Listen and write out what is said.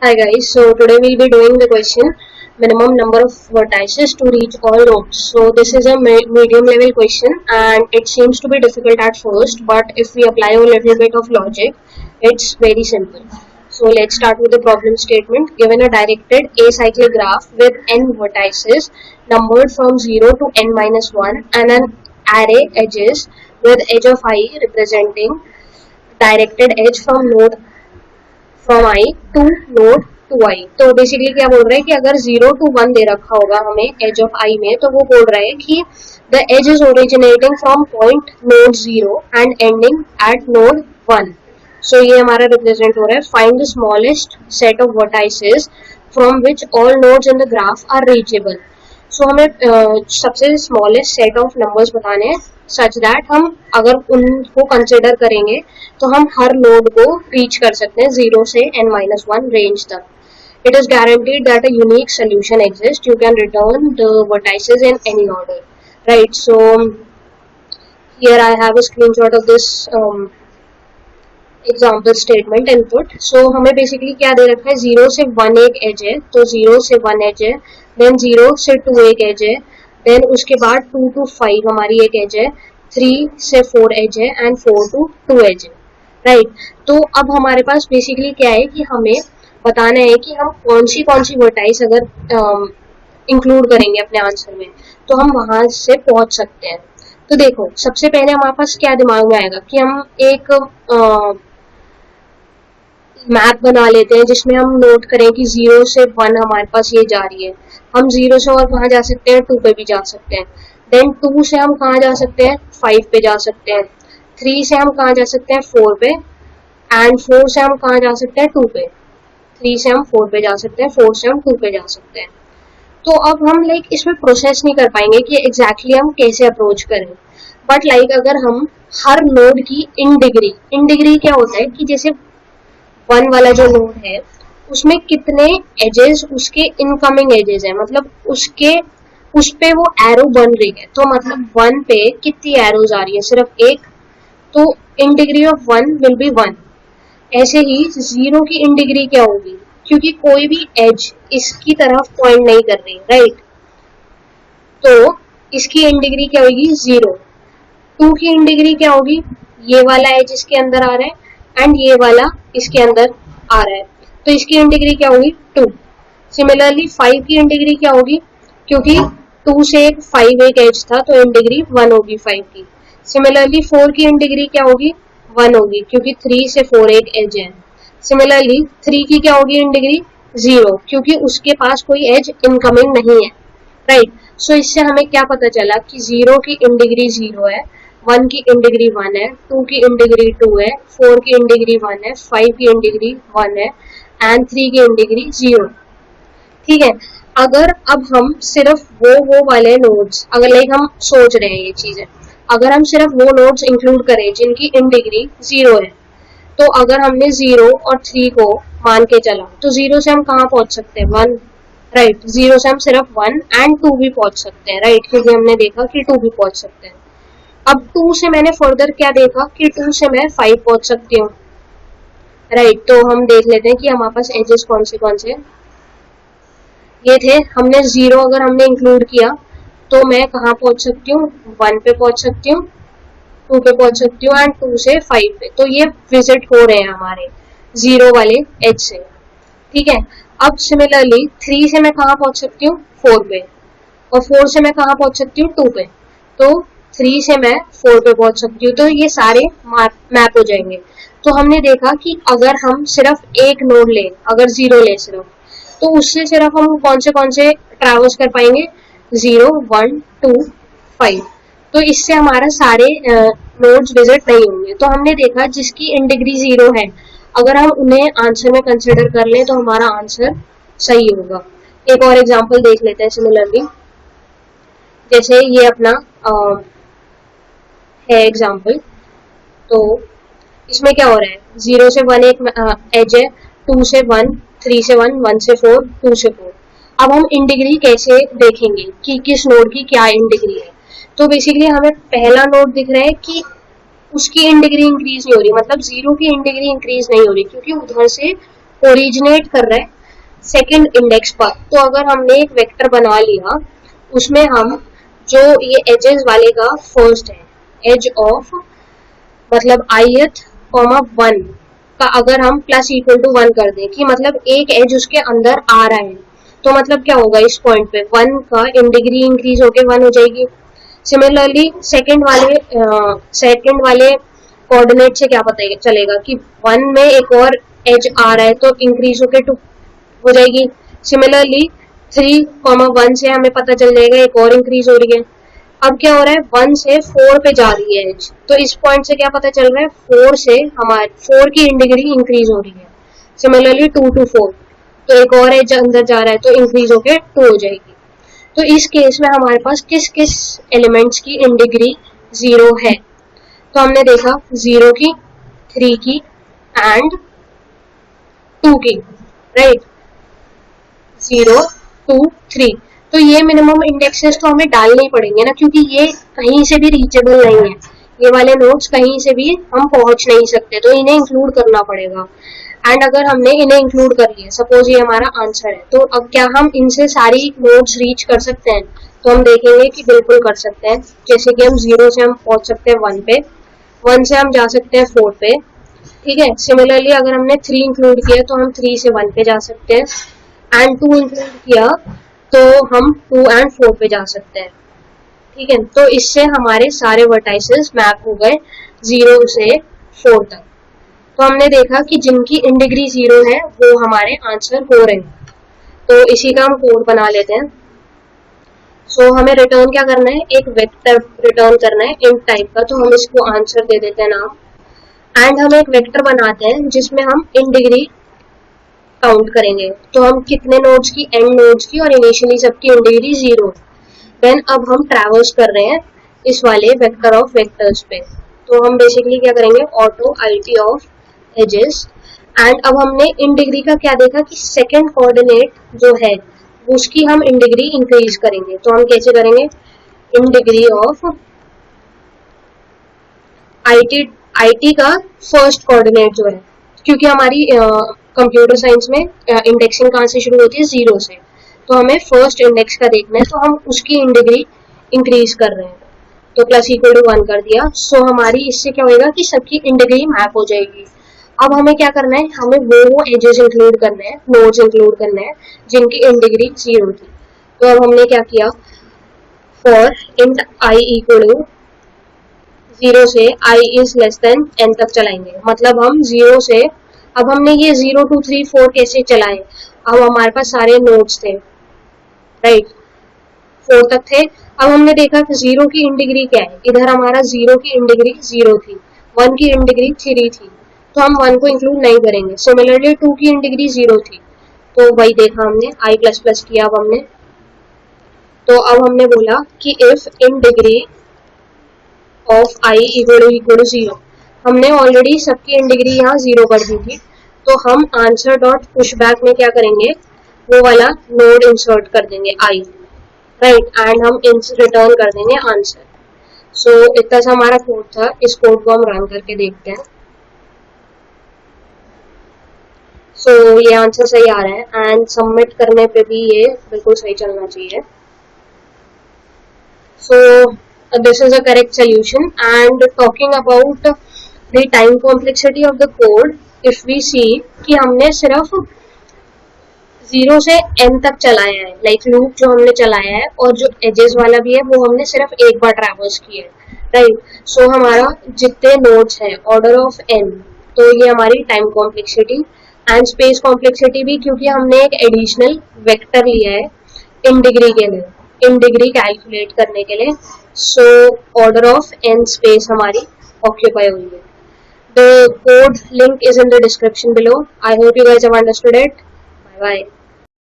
Hi guys, so today we'll be doing the question minimum number of vertices to reach all nodes. So this is a medium level question and it seems to be difficult at first, but if we apply a little bit of logic, it's very simple. So let's start with the problem statement. Given a directed acyclic graph with n vertices numbered from 0 to n minus 1 and an array edges with edge of I representing directed edge from I to node to I. तो basically क्या बोल रहा है कि अगर 0 to 1 दे रखा होगा हमें एज ऑफ आई में, तो वो बोल रहा है कि the edge is originating from point node 0 and ending at node 1. So ये हमारा रिप्रेजेंट हो रहा है. Find the smallest set of vertices from which all nodes in the graph are reachable. So हमें सबसे स्मॉलेस्ट सेट ऑफ नंबर्स बताने हैं such that हम अगर उनको कंसिडर करेंगे तो हम हर नोड को रीच कर सकते हैं 0 से n-1 रेंज तक. It is guaranteed that a unique solution exists. You can return the vertices in any order, right? So here I have a screenshot of this example statement input. So हमें basically क्या दे रखा है, 0 से 1 एक as है, तो 0 से 1 as है, then 0 से 2 एक एज है, then उसके बाद 2 to 5 हमारी एक एज है, 3 से 4 एज है and 4 to 2 एज है, राइट. तो अब हमारे पास बेसिकली क्या है कि हमें बताना है कि हम कौन सी वर्टाइस अगर इंक्लूड करेंगे अपने आंसर में तो हम वहां से पहुंच सकते हैं. तो देखो, सबसे पहले हमारे पास क्या दिमाग में आएगा कि हम एक मैप बना लेते हैं जिसमें हम नोट करें कि 0 से 1 हमारे पास ये जा रही है. हम 0 से और कहाँ जा सकते हैं, 2 पे भी जा सकते हैं. देन 2 से हम कहाँ जा सकते हैं, 5 पे जा सकते हैं. 3 से हम कहाँ जा सकते हैं, 4 पे. एंड 4 से हम कहाँ जा सकते हैं, 2 पे. 3 से हम 4 पे जा सकते हैं, 4 से हम 2 पे जा सकते हैं. तो अब हम इसमें प्रोसेस नहीं कर पाएंगे कि एग्जैक्टली हम कैसे अप्रोच करें. बट अगर हम हर नोड की इन डिग्री क्या होता है कि जैसे 1 वाला जो नोड है उसमें कितने एजेस उसके इनकमिंग एजेस है, मतलब उस पे वो एरो बन रही है, तो मतलब 1 पे कितनी एरोज आ रही है, सिर्फ एक, तो इन डिग्री ऑफ 1 विल बी 1. ऐसे ही 0 की इन डिग्री क्या होगी, क्योंकि कोई भी एज इसकी तरफ पॉइंट नहीं कर रही, राइट, तो इसकी इन डिग्री क्या होगी, 0. 2 की इन डिग्री क्या होगी, ये वाला एज इसके अंदर आ रहा है एंड ये वाला इसके अंदर आ रहा है, तो इसकी इन डिग्री क्या होगी, 2. सिमिलरली 5 की इन डिग्री क्या होगी, क्योंकि 2 से 5 एक एज था तो इन डिग्री 1 होगी 5 की. सिमिलरली 4 की इन डिग्री क्या होगी, 1 होगी, क्योंकि 3 से 4 एक एज है. सिमिलरली 3 की क्या होगी इन डिग्री, 0, क्योंकि उसके पास कोई एज इनकमिंग नहीं है, राइट. सो इससे हमें क्या पता चला कि 0 की इन डिग्री 0 है, 1 की इन डिग्री 1 है, 2 की इन डिग्री 2 है, 4 की इन डिग्री 1 है, 5 की इन डिग्री 1 है एंड 3 की इन डिग्री 0. ठीक है. अगर अब हम सिर्फ वो वाले नोड्स, अगर हम सोच रहे हैं ये चीजें, अगर हम सिर्फ वो नोड्स इंक्लूड करें जिनकी इन डिग्री 0 है, तो अगर हमने 0 और 3 को मान के चला तो 0 से हम कहाँ पहुंच सकते हैं, 1, राइट. 0 से हम सिर्फ 1 एंड 2 भी पहुंच सकते हैं, राइट, क्योंकि हमने देखा कि 2 भी पहुंच सकते हैं. अब 2 से मैंने फर्दर क्या देखा कि 2 से मैं 5 पहुंच सकती हूँ, राइट. तो हम देख लेते हैं कि हमारे पास एजेस कौन से ये थे. हमने 0 अगर हमने इंक्लूड किया तो मैं कहाँ पहुंच सकती हूँ, 1 पे पहुंच सकती हूँ, 2 पे पहुंच सकती हूँ एंड 2 से 5 पे. तो ये विजिट हो रहे हैं हमारे 0 वाले एज से, ठीक है. अब सिमिलरली 3 से मैं कहाँ पहुंच सकती हूँ, 4 पे, और 4 से मैं कहाँ पहुंच सकती हूँ, 2 पे. तो 3 से मैं 4 पे पहुंच सकती हूँ, तो ये सारे मैप हो जाएंगे. तो हमने देखा कि अगर हम सिर्फ एक नोड ले, अगर 0 ले सिर्फ, तो उससे सिर्फ हम कौन से ट्रैवर्स कर पाएंगे, 0, 1, 2, 5. तो इससे हमारा सारे नोड्स विजिट नहीं होंगे. तो हमने देखा जिसकी इन डिग्री 0 है, अगर हम उन्हें आंसर में कंसिडर कर लें तो हमारा आंसर सही होगा. एक और एग्जांपल देख लेते हैं. सिमिलरली जैसे ये अपना है एग्जांपल, तो इसमें क्या हो रहा है, 0 से 1 एक एज है, 2 से 1, 3 से 1, 1 से 4, 2 से 4. अब हम इन डिग्री कैसे देखेंगे कि किस नोड की क्या इन डिग्री है. तो बेसिकली हमें पहला नोड दिख रहा है कि उसकी इन डिग्री इंक्रीज नहीं हो रही, मतलब 0 की इन डिग्री इंक्रीज नहीं हो रही, क्योंकि उधर से ओरिजिनेट कर रहा है सेकंड इंडेक्स पर। तो अगर हमने एक वेक्टर बना लिया, उसमें हम जो ये एजेस वाले का फर्स्ट है, एज ऑफ मतलब ith, 1 का अगर हम प्लस इक्वल टू 1 कर दें कि मतलब एक एज उसके अंदर आ रहा है, तो मतलब क्या होगा, इस पॉइंट पे 1 का इन डिग्री इंक्रीज होके 1 हो जाएगी। सिमिलरली सेकंड वाले कोऑर्डिनेट से क्या पता चलेगा कि 1 में एक और एज आ रहा है तो इंक्रीज होके 2 हो जाएगी। सिमिलरली 3, 1 से हमें पता चल जाएगा एक और इंक्रीज हो रही है। अब क्या हो रहा है, 1 से 4 पे जा रही है एज, तो इस पॉइंट से क्या पता चल रहा है, 4 से हमारे 4 की इन डिग्री इंक्रीज हो रही है। सिमिलरली 2 to 4, तो एक और एज अंदर जा रहा है तो इंक्रीज होके 2 हो जाएगी। तो इस केस में हमारे पास किस किस एलिमेंट्स की इन डिग्री 0 है, तो हमने देखा 0 की, 3 की एंड 2 की, राइट, 0, 2, 3। तो ये मिनिमम इंडेक्सेस तो हमें डालने ही पड़ेंगे ना, क्योंकि ये कहीं से भी रीचेबल नहीं है, ये वाले नोट्स कहीं से भी हम पहुंच नहीं सकते, तो इन्हें इंक्लूड करना पड़ेगा। एंड अगर हमने इन्हें इंक्लूड कर लिया, सपोज ये हमारा आंसर है, तो अब क्या हम इनसे सारी नोट्स रीच कर सकते हैं, तो हम देखेंगे कि बिल्कुल कर सकते हैं। जैसे कि हम 0 से हम पहुंच सकते हैं 1 पे, 1 से हम जा सकते हैं 4 पे, ठीक है। सिमिलरली अगर हमने 3 इंक्लूड किया तो हम 3 से 1 पे जा सकते हैं, एंड 2 इंक्लूड किया तो हम 2 and 4 पे जा सकते हैं, ठीक है। तो इससे हमारे सारे वर्टाइसेस मैप हो गए 0 से 4 तक। तो हमने देखा कि जिनकी इन डिग्री 0 है वो हमारे आंसर हो रहे हैं। तो इसी का हम कोड बना लेते हैं। सो हमें रिटर्न क्या करना है, एक वेक्टर रिटर्न करना है इंट टाइप का, तो हम इसको आंसर दे देते हैं नाम, एंड हम एक वेक्टर बनाते हैं जिसमें हम इन डिग्री काउंट करेंगे। तो हम कितने नोड्स की, एंड नोड्स की, और इनिशियली सबकी इन डिग्री 0। देन अब हम ट्रैवर्स कर रहे हैं इस वाले वेक्टर ऑफ वेक्टर्स पे, तो हम बेसिकली क्या करेंगे, auto it of edges. And अब हमने इन डिग्री का क्या देखा कि सेकंड कोऑर्डिनेट जो है उसकी हम इन डिग्री इंक्रीज करेंगे। तो हम कैसे करेंगे, इन डिग्री ऑफ it का फर्स्ट कोऑर्डिनेट जो है, क्योंकि हमारी कंप्यूटर साइंस में इंडेक्सिंग कहाँ से शुरू होती है, 0 से, तो हमें फर्स्ट इंडेक्स का देखना है, तो हम उसकी इन डिग्री इंक्रीज कर रहे हैं, तो प्लस इक्वल टू 1 कर दिया। सो हमारी इससे क्या होगा कि सबकी इन डिग्री मैप हो जाएगी। अब हमें क्या करना है, हमें वो एजेस इंक्लूड करने हैं, नोड्स इंक्लूड करने हैं जिनकी इन डिग्री 0 थी। तो अब हमने क्या किया, for int i equal to 0 से i is less than n तक चलाएंगे। मतलब हम 0 से, अब हमने ये 0, 2, 3, 4 कैसे चलाए, अब हमारे पास सारे नोड्स थे, राइट, 4 तक थे। अब हमने देखा कि 0 की इन डिग्री क्या है, इधर हमारा 0 की इन डिग्री 0 थी, 1 की इन डिग्री 3 थी, तो हम 1 को इंक्लूड नहीं करेंगे। सिमिलरली 2 की इन डिग्री 0 थी, तो वही देखा हमने, i++ किया अब हमने। तो अब हमने बोला कि if in degree of i equal to 0, हमने ऑलरेडी सबकी इन डिग्री यहाँ 0 कर दी थी, तो हम आंसर डॉट पुशबैक में क्या करेंगे, वो वाला नोड इंसर्ट कर देंगे i, राइट, एंड हम रिटर्न कर देंगे आंसर। सो इतना सा हमारा कोड था, इस कोड को हम रन करके देखते हैं। सो ये आंसर सही आ रहा है, एंड सबमिट करने पे भी ये बिल्कुल सही चलना चाहिए। सो this is a correct solution. And talking about the time complexity of the code, if we see कि हमने सिर्फ 0 से n तक चलाया है, लाइक लूप जो हमने चलाया है, और जो एजेस वाला भी है वो हमने सिर्फ एक बार ट्रैवर्स किया है, राइट। सो हमारा जितने नोड्स है ऑर्डर ऑफ n, तो ये हमारी time complexity and space complexity भी, क्योंकि हमने एक एडिशनल वेक्टर लिया है इन डिग्री के लिए, इन डिग्री कैलकुलेट करने के लिए। So order of n space हमारी ऑक्यूपाई हुई है। The code link is in the description below. I hope you guys have understood it. Bye bye.